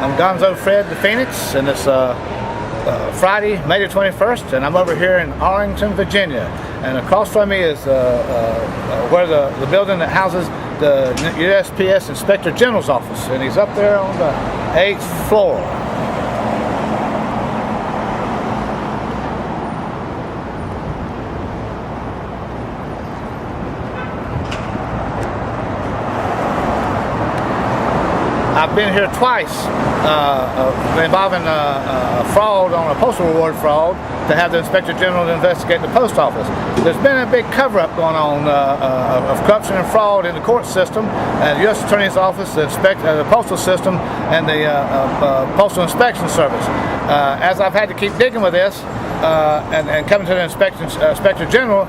I'm Gonzo Fred the Phoenix, and it's Friday, May the 21st, and I'm over here in Arlington, Virginia. And across from me is where the building that houses the USPS Inspector General's office, and he's up there on the 8th floor. I've been here twice involving fraud on a postal reward fraud to have the Inspector General investigate the post office. There's been a big cover-up going on of corruption and fraud in the court system, the U.S. Attorney's Office, the postal system, and the Postal Inspection Service. As I've had to keep digging with this and coming to the Inspector General,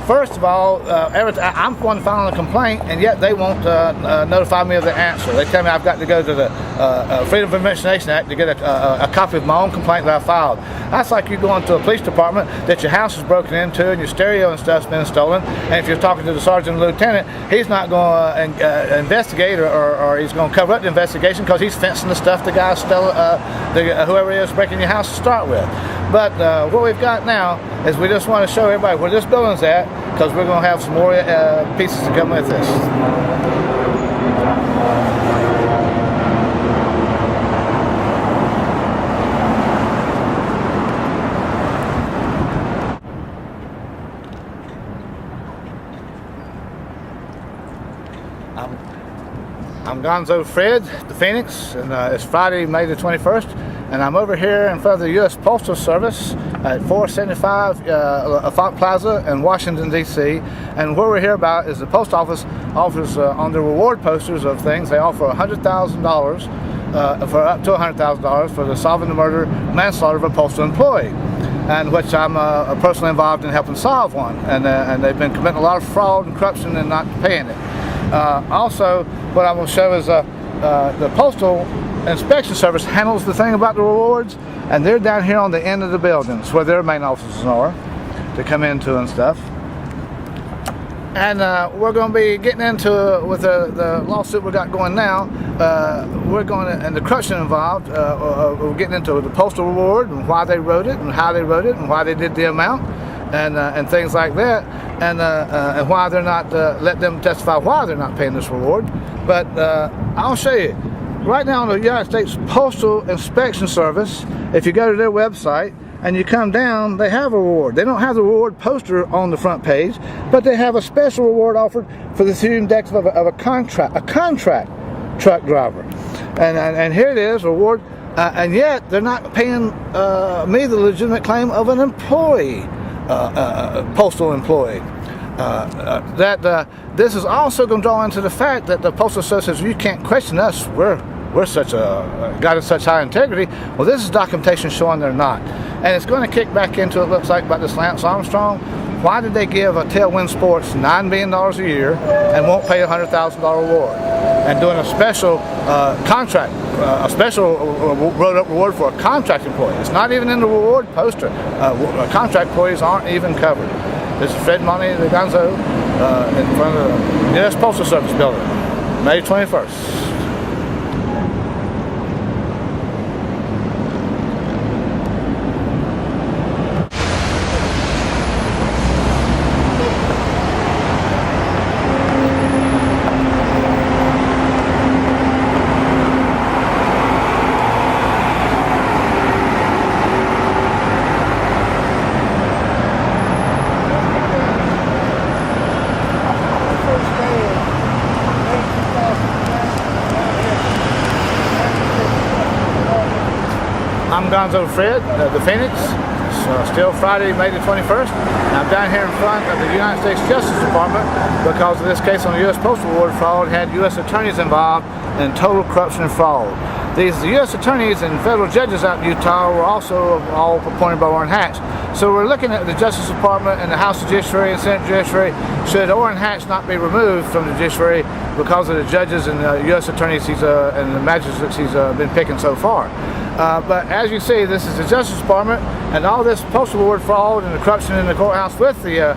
first of all, I'm the one filing a complaint, and yet they won't notify me of the answer. They tell me I've got to go to the Freedom of Information Act to get a copy of my own complaint that I filed. That's like you going to a police department that your house is broken into and your stereo and stuff's been stolen, and if you're talking to the sergeant and lieutenant, he's not going to investigate or he's going to cover up the investigation because he's fencing the stuff the guy stole, whoever is breaking your house to start with. But what we've got now is we just want to show everybody where this building's at, because we're going to have some more pieces to come with this. I'm Gonzo Fred the Phoenix, and it's Friday, May the 21st, and I'm over here in front of the U.S. Postal Service at 475 Font Plaza in Washington, D.C. And what we're here about is the post office offers on the reward posters of things, they offer $100,000 for up to $100,000 for the solving the murder, manslaughter of a postal employee, and which I'm personally involved in helping solve one. And they've been committing a lot of fraud and corruption and not paying it. Also, what I'm going to show is the Postal Inspection Service handles the thing about the rewards, and they're down here on the end of the buildings where their main offices are to come into and stuff. And we're going to be getting into with the lawsuit we got going now. We're going to, and the corruption involved. We're getting into the postal reward and why they wrote it and how they wrote it and why they did the amount. And things like that, and why they're not let them testify why they're not paying this reward. But I'll show you right now on the United States Postal Inspection Service. If you go to their website and you come down, they have a reward. They don't have the reward poster on the front page, but they have a special reward offered for the student deck of a contract truck driver. And here it is, reward, and yet they're not paying me the legitimate claim of an employee. Postal employee. This is also going to draw into the fact that the Postal Service says you can't question us. We're such got such high integrity. Well, this is documentation showing they're not, and it's going to kick back into, it looks like, about this Lance Armstrong. Why did they give Tailwind Sports $9 million a year and won't pay a $100,000 reward? And doing a special contract, a special wrote-up reward for a contract employee. It's not even in the reward poster. Contract employees aren't even covered. This is Fred Money, the Gonzo, in front of the U.S. Postal Service building, May 21st. I'm Gonzo Fred, the Phoenix. It's still Friday, May the 21st. And I'm down here in front of the United States Justice Department because of this case on the U.S. Postal Reward fraud had U.S. attorneys involved in total corruption and fraud. These U.S. attorneys and federal judges out in Utah were also all appointed by Orrin Hatch. So we're looking at the Justice Department and the House Judiciary and Senate Judiciary. Should Orrin Hatch not be removed from the Judiciary because of the judges and the U.S. attorneys and the magistrates he's been picking so far? But as you see, this is the Justice Department, and all this postal reward fraud and the corruption in the courthouse with the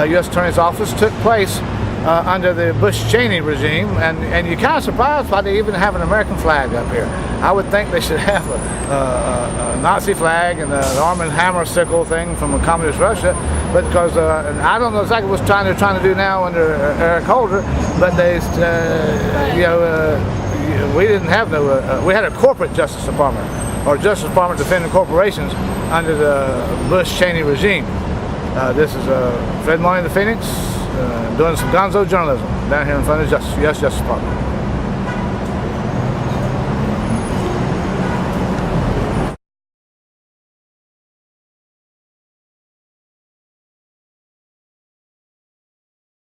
U.S. Attorney's Office took place under the Bush-Cheney regime, and you're kind of surprised why they even have an American flag up here. I would think they should have a Nazi flag and an Arm and Hammer sickle thing from a communist Russia, but because and I don't know exactly what they're trying to do now under Eric Holder, but they, we didn't have no. We had a corporate Justice Department, or Justice Department defending corporations under the Bush-Cheney regime. This is Fred Money, the Phoenix, doing some gonzo journalism down here in front of the U.S. Justice Department.